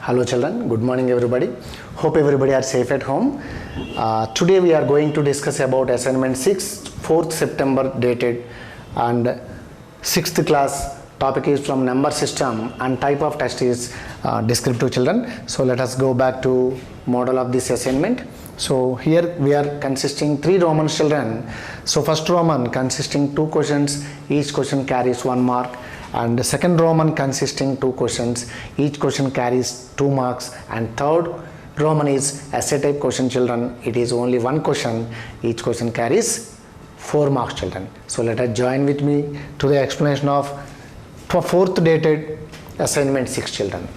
Hello children, good morning everybody. Hope everybody are safe at home. Today we are going to discuss about assignment 6, 4th September dated, and 6th class. Topic is from number system and type of test is descriptive children. So let us go back to model of this assignment. So here we are consisting 3 Roman children. So first Roman consisting 2 questions, each question carries 1 mark. And the second Roman consisting 2 questions, each question carries 2 marks, and third Roman is essay type question children. It is only 1 question, each question carries 4 marks children. So let us join with me to the explanation of 4th dated assignment 6 children.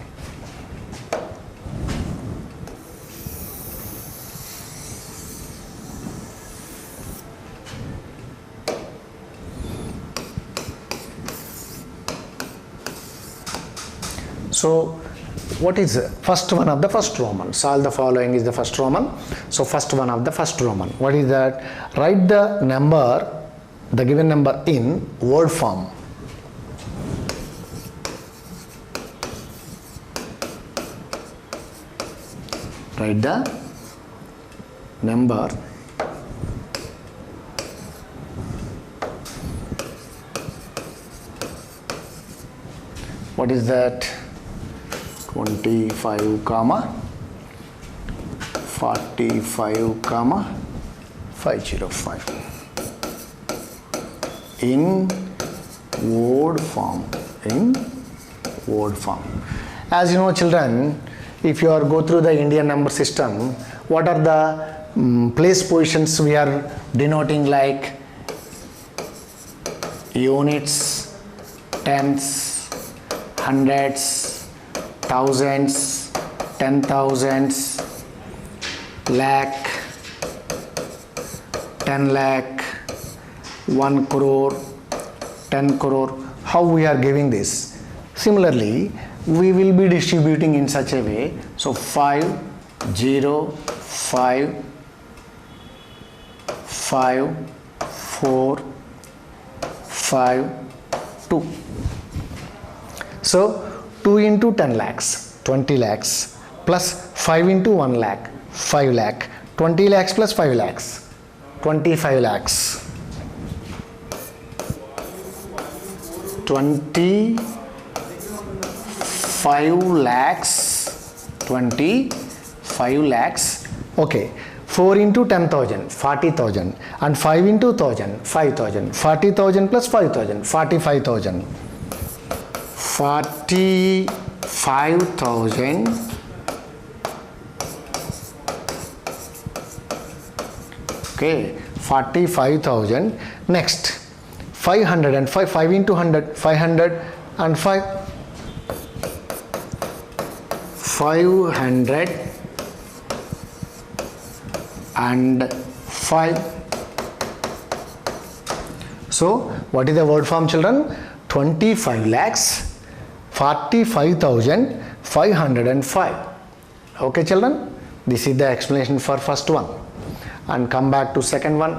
So what is first one of the first Roman? Solve the following is the first Roman. So first one of the first Roman. What is that? Write the number, the given number in word form. Write the number what is that? 25 comma 45 comma 505 in word form. As you know children, if you are go through the Indian number system, what are the place positions we are denoting, like units, tenths, hundreds, thousands, 10,000s, lakh, 10 lakh, 1 crore, 10 crore. How we are giving this? Similarly, we will be distributing in such a way. So 5, 0, 5, 5, 4, 5, 2. So 2 into 10 lakhs, 20 lakhs, plus 5 into 1 lakh, 5 lakh, 20 lakhs plus 5 lakhs, 25 lakhs, 25 lakhs, okay. 4 into 10,000, 40,000, and 5 into 1,000, 5,000, 40,000 plus 5,000, 45,000. 45,000 okay, 45,000. Next 500 and 5 into 100, 500 and 5, 500 and 5. So what is the word form children? 25 lakhs 45,505. Okay children, this is the explanation for first one. And come back to second one.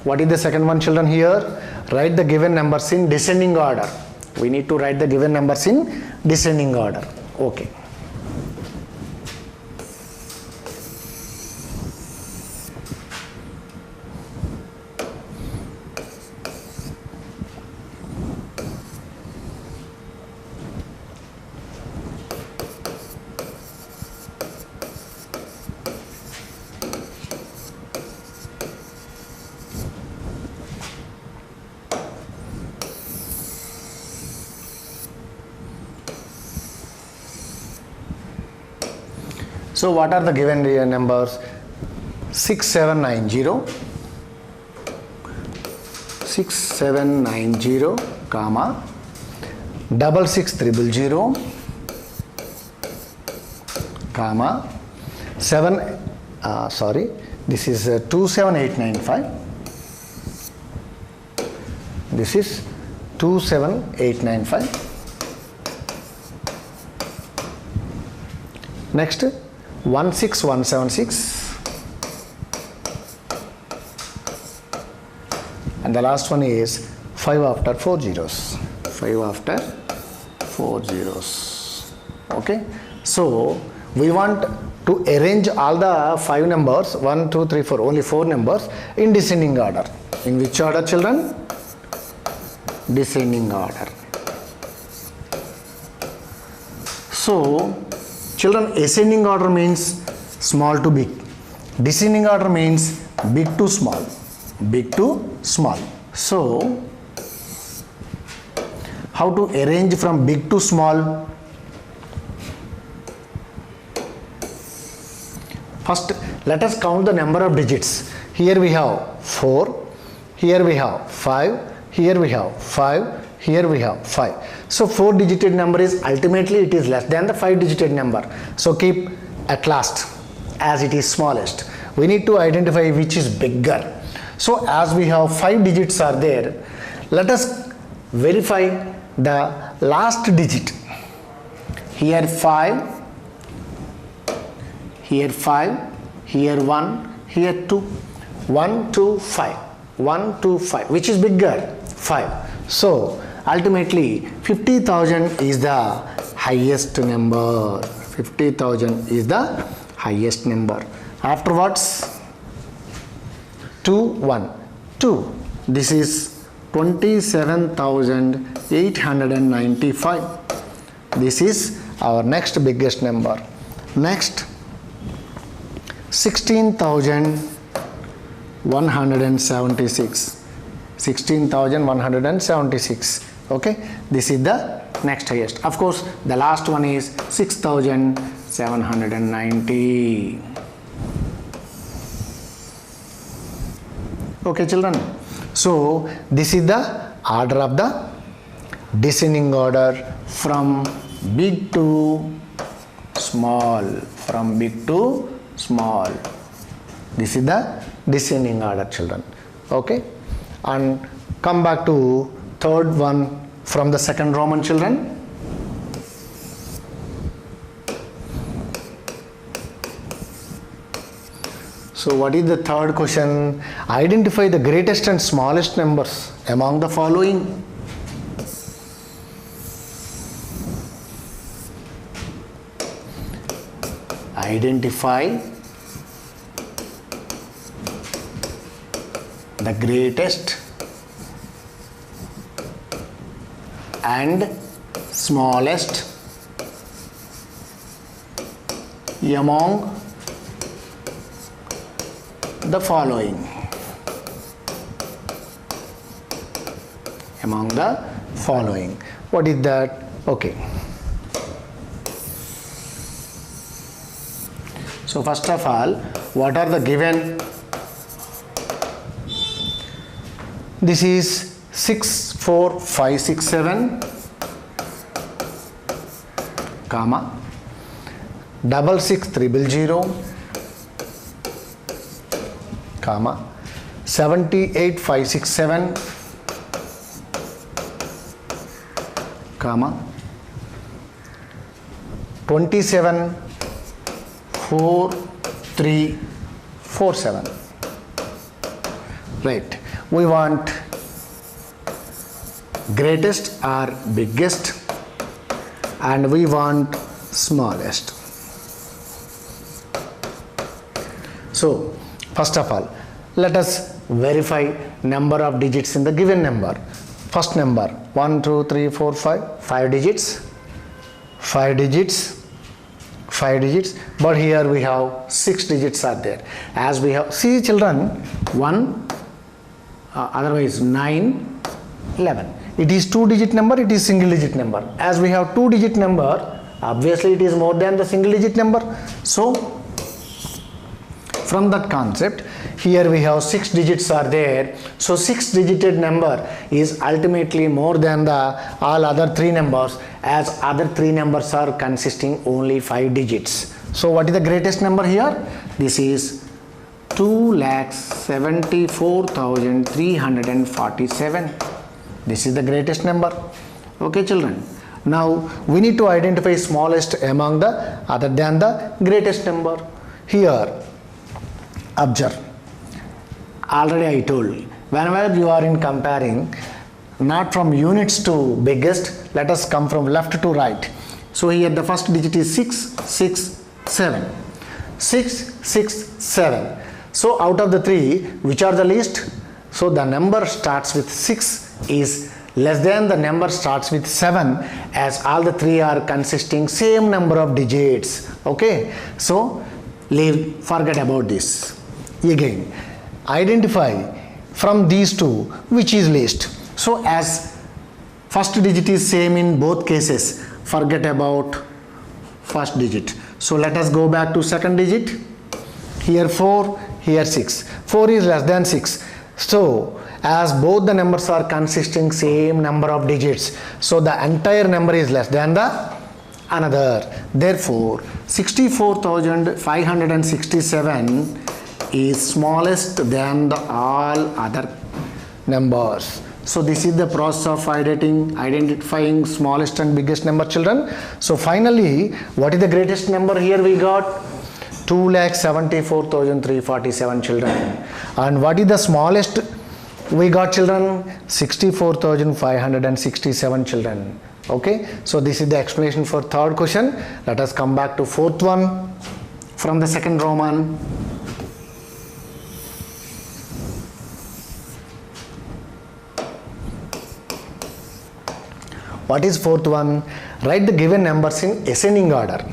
What is the second one children? Here write the given numbers in descending order. We need to write the given numbers in descending order. Okay. So what are the given numbers? 6790, 6790, comma 66000, comma 7. This is 27895. This is 27895. Next 16176, and the last one is 5 after 4 zeros. 5 after 4 zeros. Okay, so we want to arrange all the 5 numbers, 1, 2, 3, 4, only 4 numbers in descending order. In which order, children? Descending order. So children, ascending order means small to big, descending order means big to small, big to small. So how to arrange from big to small? First, let us count the number of digits. Here we have 4, here we have 5, here we have 5, here we have 5. So 4-digit number is ultimately it is less than the 5-digit number. So keep at last as it is smallest. We need to identify which is bigger. So as we have 5 digits are there, let us verify the last digit. Here 5, here 5, here 1, here 2, 1, 2, 5, 1, 2, 5, which is bigger? 5. So ultimately 50,000 is the highest number. 50,000 is the highest number. Afterwards 2, 1, 2. This is 27,895. This is our next biggest number. Next 16,176. 16,176. Okay, this is the next highest. Of course, the last one is 6,790. Okay, children. So this is the order of the descending order from big to small. From big to small. This is the descending order, children. Okay, and come back to third one from the second Roman, children. So what is the third question? Identify the greatest and smallest numbers among the following. Identify the greatest and smallest among the following. Among the following. What is that? Okay. So first of all, what are the given? This is 6, 4, 5, 6, 7, comma, 66000, comma, 78567, comma, 274347. Right, we want greatest or biggest and we want smallest. So first of all, let us verify number of digits in the given number. First number 1, 2, 3, 4, 5, 5 digits, 5 digits, 5 digits, but here we have 6 digits are there. As we have, see children, 1, otherwise 9, 11. It is 2-digit number, it is single-digit number. As we have 2-digit number, obviously it is more than the single-digit number. So from that concept, here we have 6 digits are there. So 6-digit number is ultimately more than the all other 3 numbers, as other 3 numbers are consisting only 5 digits. So what is the greatest number here? This is 2,74,347. This is the greatest number. Okay, children. Now we need to identify smallest among the other than the greatest number. Here, observe. Already I told, whenever you are in comparing, not from units to biggest, let us come from left to right. So here the first digit is 6, 6, 7. 6, 6, 7. So out of the three, which are the least? So the number starts with 6 is less than the number starts with 7, as all the three are consisting same number of digits. Okay, so forget about this. Again, identify from these two which is least. So as first digit is same in both cases, forget about first digit. So let us go back to second digit. Here 4, here 6. 4 is less than 6. So as both the numbers are consisting same number of digits, so the entire number is less than the another. Therefore 64,567 is smallest than the all other numbers. So this is the process of identifying smallest and biggest number, children. So finally, what is the greatest number here we got? 2,74,347 children. And what is the smallest we got, children? 64,567 children. Okay, so this is the explanation for third question. Let us come back to fourth one from the second Roman. What is fourth one? Write the given numbers in ascending order.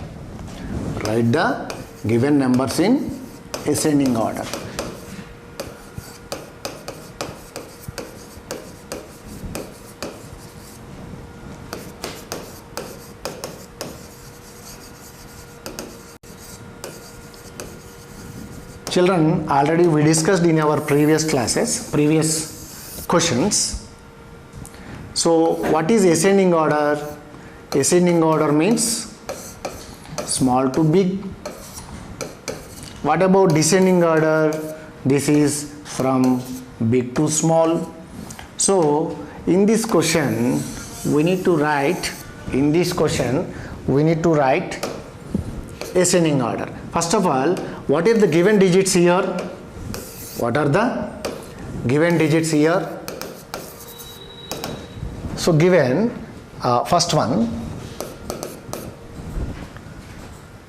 Write the given numbers in ascending order. Children, already we discussed in our previous classes, previous questions. So what is ascending order? Ascending order means small to big. What about descending order? This is from big to small. So in this question we need to write ascending order. First of all, what are the given digits here? What are the given digits here? So given first one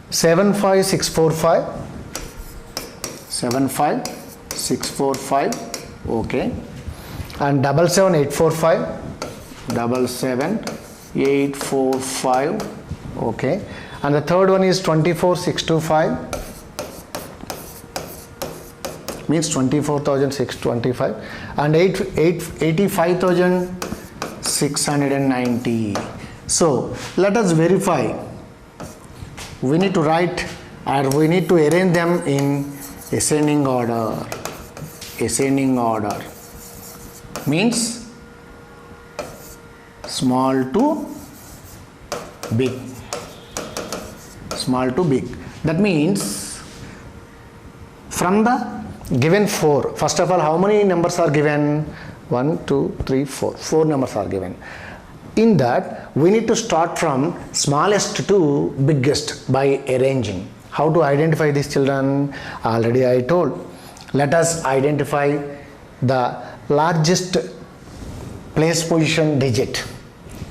75645, 75645, okay, and 77845, 77845, okay, and the third one is 24625, means 24,625, and 85,690. So let us verify. We need to write, or we need to arrange them in ascending order. Ascending order means small to big. Small to big. That means from the given 4, first of all, how many numbers are given? 1, 2, 3, 4. 4 numbers are given. In that, we need to start from smallest to biggest by arranging. How to identify these, children? Already I told. Let us identify the largest place position digit.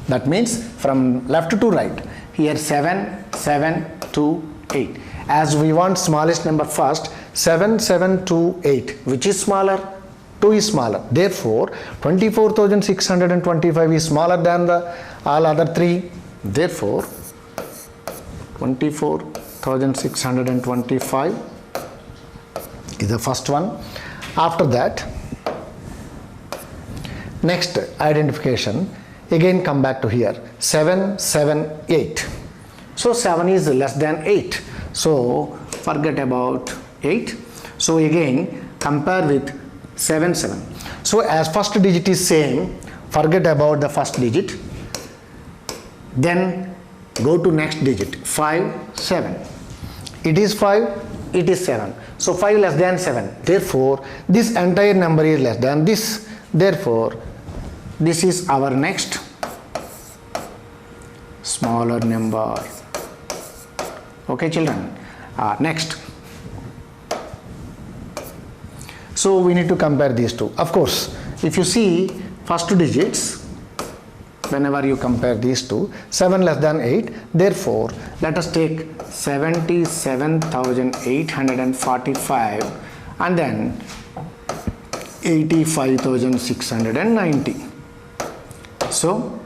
That means from left to right. Here 7, 7, 2, 8. As we want smallest number first, 7, 7, 2, 8. Which is smaller? 2 is smaller. Therefore, 24,625 is smaller than the all other three. Therefore, 24,625 is the first one. After that, next identification, again come back to here, 7, 7, 8. So 7 is less than 8. So forget about 8. So again compare with 7, 7. So as first digit is same, forget about the first digit. Then go to next digit, 5, 7. It is 5, it is 7. So 5 less than 7. Therefore, this entire number is less than this. Therefore, this is our next smaller number. Okay, children. Next. So we need to compare these two. Of course, if you see first two digits, whenever you compare these two. 7 less than 8, therefore let us take 77,845 and then 85,690. So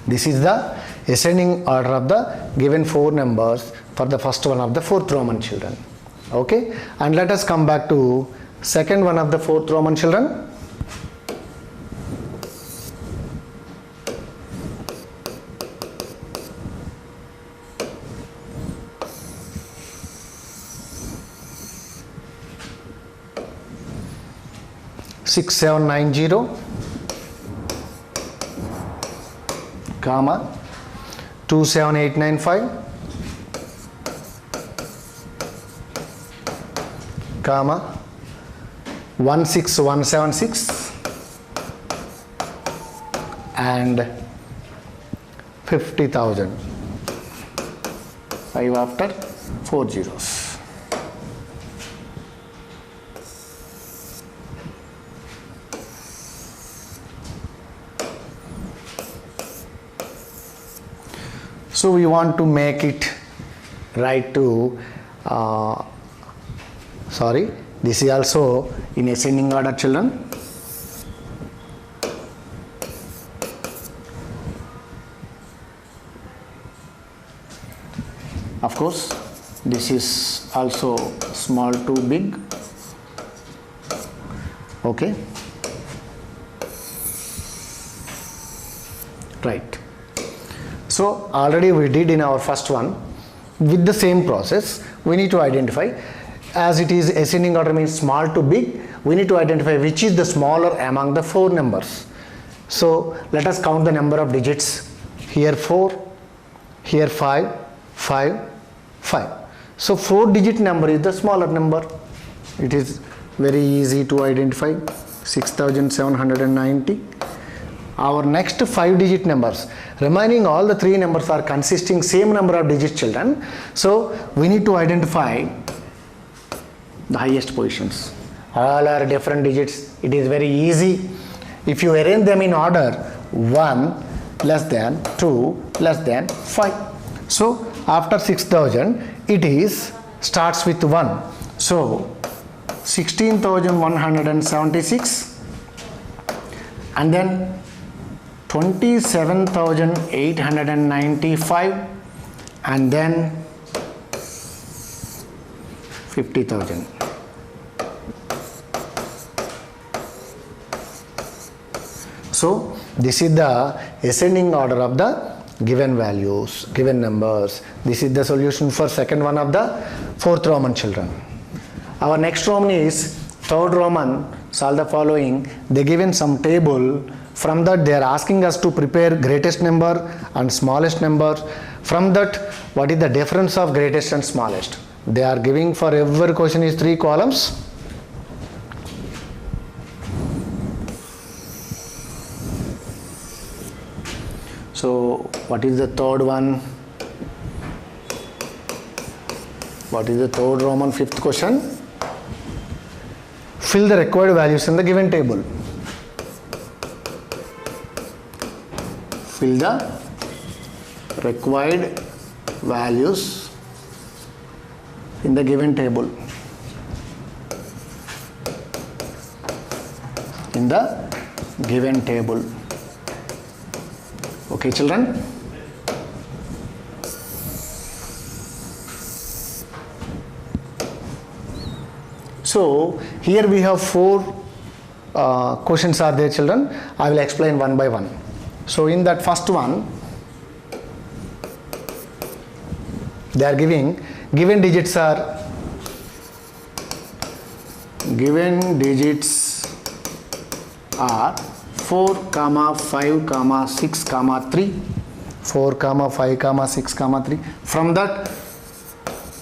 this is the ascending order of the given four numbers for the first one of the fourth Roman children. Okay, and let us come back to second one of the fourth Roman children. Six seven nine zero, comma 27895, comma 16176 and 50,000. 5 after 4 zeros. So we want to make it right to this is also in ascending order, children. Of course, this is also small to big. Okay, right. So already we did in our first one. With the same process, we need to identify, as it is ascending order means small to big, we need to identify which is the smaller among the four numbers. So let us count the number of digits. Here 4, here 5, 5, 5. So 4-digit number is the smaller number. It is very easy to identify. 6,790. Our next 5-digit numbers, remaining all the 3 numbers are consisting same number of digits, children. So we need to identify the highest positions. All are different digits. It is very easy. If you arrange them in order, 1 less than 2 less than 5. So after 6,000, it is starts with 1. So 16,176 and then 27,895 and then 50,000. So this is the ascending order of the given values, given numbers. This is the solution for second one of the fourth Roman children. Our next Roman is third Roman. Solve the following. They given some table. From that they are asking us to prepare greatest number and smallest number. From that, what is the difference of greatest and smallest? They are giving for every question is 3 columns. So what is the third one? What is the third Roman fifth question? Fill the required values in the given table. Fill the required values in the given table. In the given table. Okay, children? So here we have 4 questions are there, children. I will explain one by one. So in that first one, they are given digits are 4, 5, 6, 3. 4, 5, 6, 3. From that,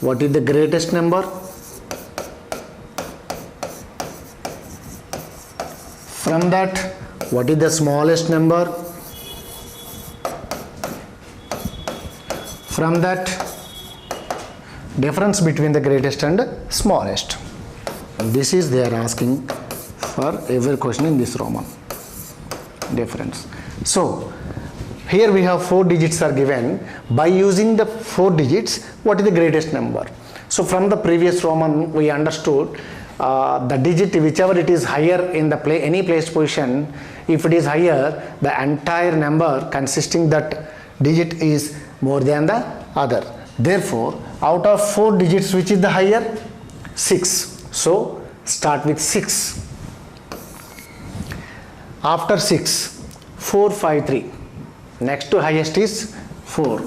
what is the greatest number? From that, what is the smallest number? From that, difference between the greatest and smallest. This is they are asking for every question in this Roman. Difference. So here we have 4 digits are given. By using the 4 digits, what is the greatest number? So from the previous Roman we understood the digit whichever it is higher in the any placed position, if it is higher, the entire number consisting that digit is more than the other. Therefore, out of 4 digits, which is the higher? 6. So start with 6. After 6, 4, 5, 3. Next to highest is 4.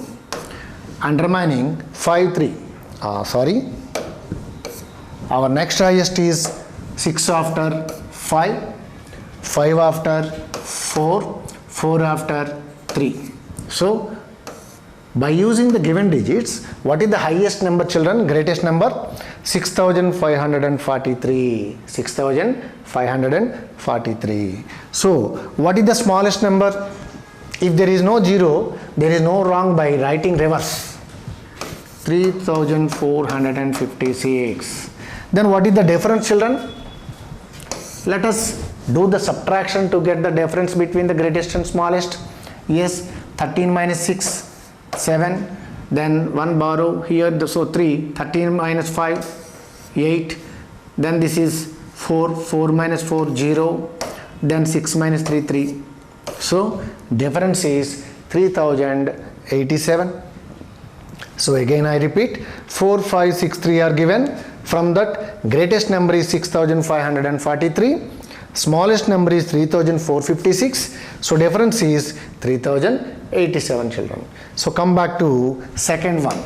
And remaining 5, 3. Our next highest is 6 after 5, 5 after 4, 4 after 3. So by using the given digits, what is the highest number, children? Greatest number? 6543. 6543. So what is the smallest number? If there is no 0, there is no wrong by writing reverse. 3456. Then what is the difference, children? Let us do the subtraction to get the difference between the greatest and smallest. Yes, 13 minus 6, 7. Then 1 borrow here, so 3. 13 minus 5, 8. Then this is 4. 4 minus 4, 0. Then 6 minus 3, 3. So difference is 3087. So again I repeat, 4, 5, 6, 3 are given. From that, greatest number is 6543. Smallest number is 3456. So difference is 3087, children. So come back to second one.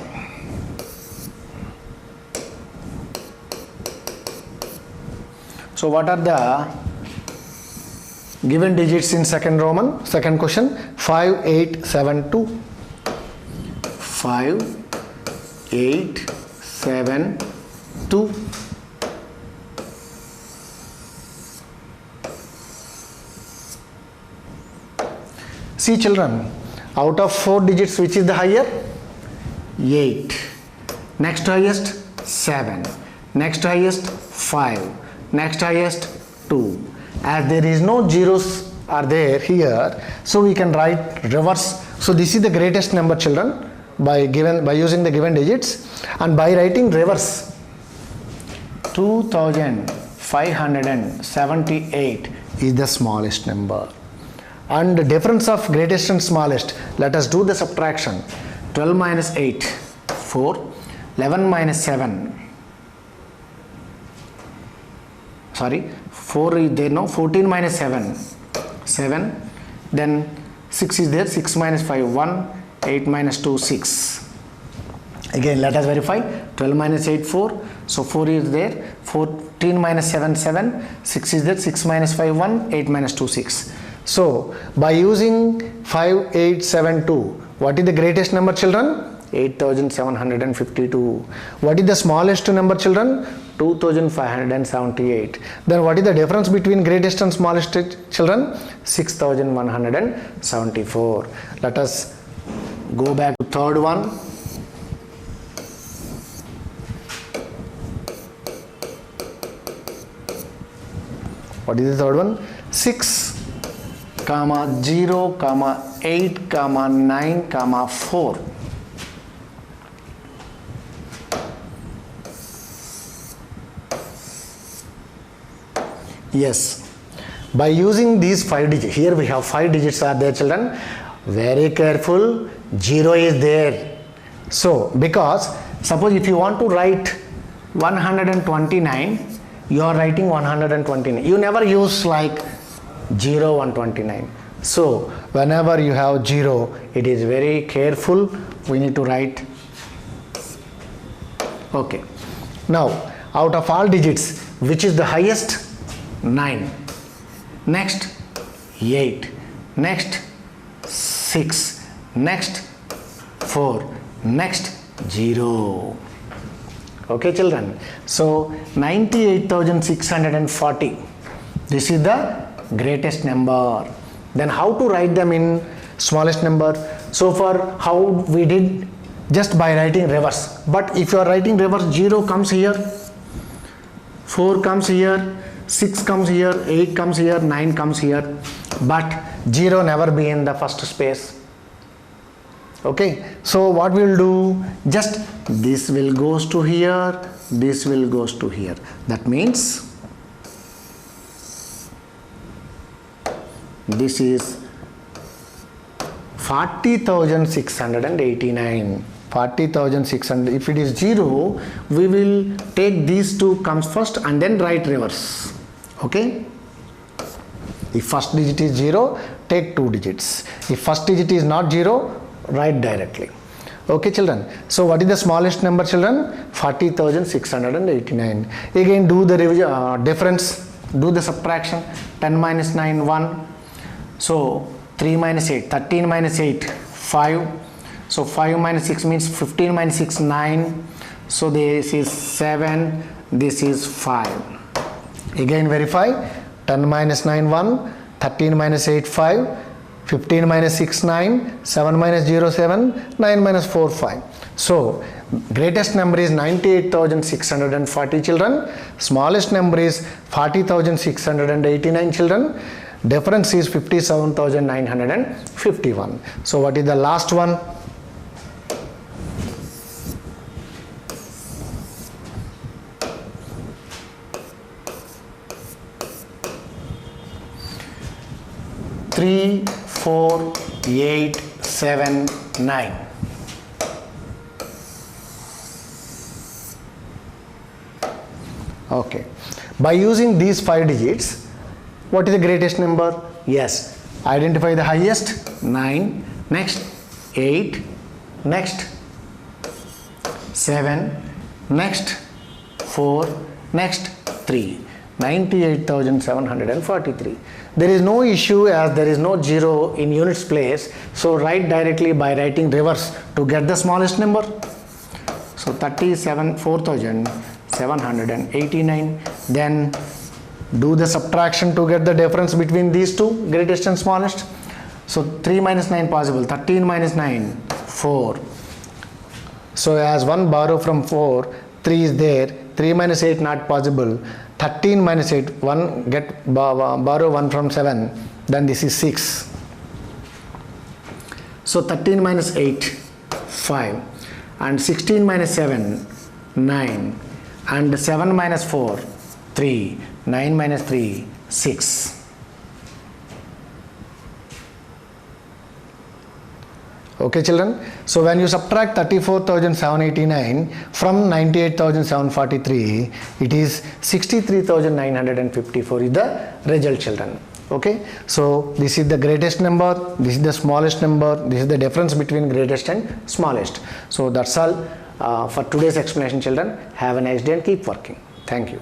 So what are the given digits in second Roman? Second question, 5872. 5872. See, children, out of 4 digits, which is the higher? 8. Next highest 7. Next highest 5. Next highest 2. As there is no zeros are there here, so we can write reverse. So this is the greatest number, children, by using the given digits, and by writing reverse, 2578 is the smallest number. And the difference of greatest and smallest, let us do the subtraction. 12 minus 8, 4. 11 minus 7, 4 is there, no? 14 minus 7, 7. Then 6 is there, 6 minus 5, 1. 8 minus 2, 6. Again let us verify. 12 minus 8, 4. So 4 is there. 14 minus 7, 7. 6 is there. 6 minus 5, 1. 8 minus 2, 6. So by using 5872, what is the greatest number, children? 8752. What is the smallest number, children? 2578. Then what is the difference between greatest and smallest, children? 6174. Let us go back to third one. What is the third one? 6, 0, 8, 9, 4. Yes, by using these 5 digits, here we have 5 digits are there, children. Very careful, 0 is there. So because suppose if you want to write 129, you are writing 129. You never use like 0, 129. So whenever you have 0, it is very careful. We need to write. Okay. Now out of all digits, which is the highest? 9. Next 8. Next 6. Next 4. Next 0. Okay, children. So 98,640. This is the greatest number. Then how to write them in smallest number? So far how we did, just by writing reverse. But if you are writing reverse, 0 comes here, 4 comes here, 6 comes here, 8 comes here, 9 comes here. but 0 never be in the first space. Okay, so what we will do, just this will goes to here, this will goes to here. That means this is 40,689. 40,600. If it is 0, we will take these two comes first and then write reverse. Okay, if first digit is 0, take 2 digits. If first digit is not 0, write directly. Okay children, so what is the smallest number children? 40,689. Again do the difference, do the subtraction. 10 minus 9, 1. So 3 minus 8, 13 minus 8, 5. So 5 minus 6 means 15 minus 6, 9. So this is 7, this is 5. Again verify. 10 minus 9, 1. 13 minus 8, 5. 15 minus 6, 9. 7 minus 0, 7. 9 minus 4, 5. So greatest number is 98,640 children. Smallest number is 40,689 children. Difference is 57,951. So what is the last one? Three, 4, 8, 7, 9. Okay. By using these 5 digits, what is the greatest number? Yes. Identify the highest. 9. Next 8. Next 7. Next 4. Next 3. 98,743. There is no issue as there is no 0 in units place. So write directly by writing reverse to get the smallest number. So 4,789. Then do the subtraction to get the difference between these two, greatest and smallest. So 3 minus 9 possible. 13 minus 9, 4. So as 1 borrow from 4, 3 is there. 3 minus 8 not possible. 13 minus 8, 1 get borrow 1 from 7. Then this is 6. So 13 minus 8, 5. And 16 minus 7, 9. And 7 minus 4, 3. 9 minus 3, 6. Okay children, so when you subtract 34,789 from 98,743, it is 63,954 is the result children. Okay, so this is the greatest number, this is the smallest number, this is the difference between greatest and smallest. So that's all for today's explanation children. Have a nice day and keep working. Thank you.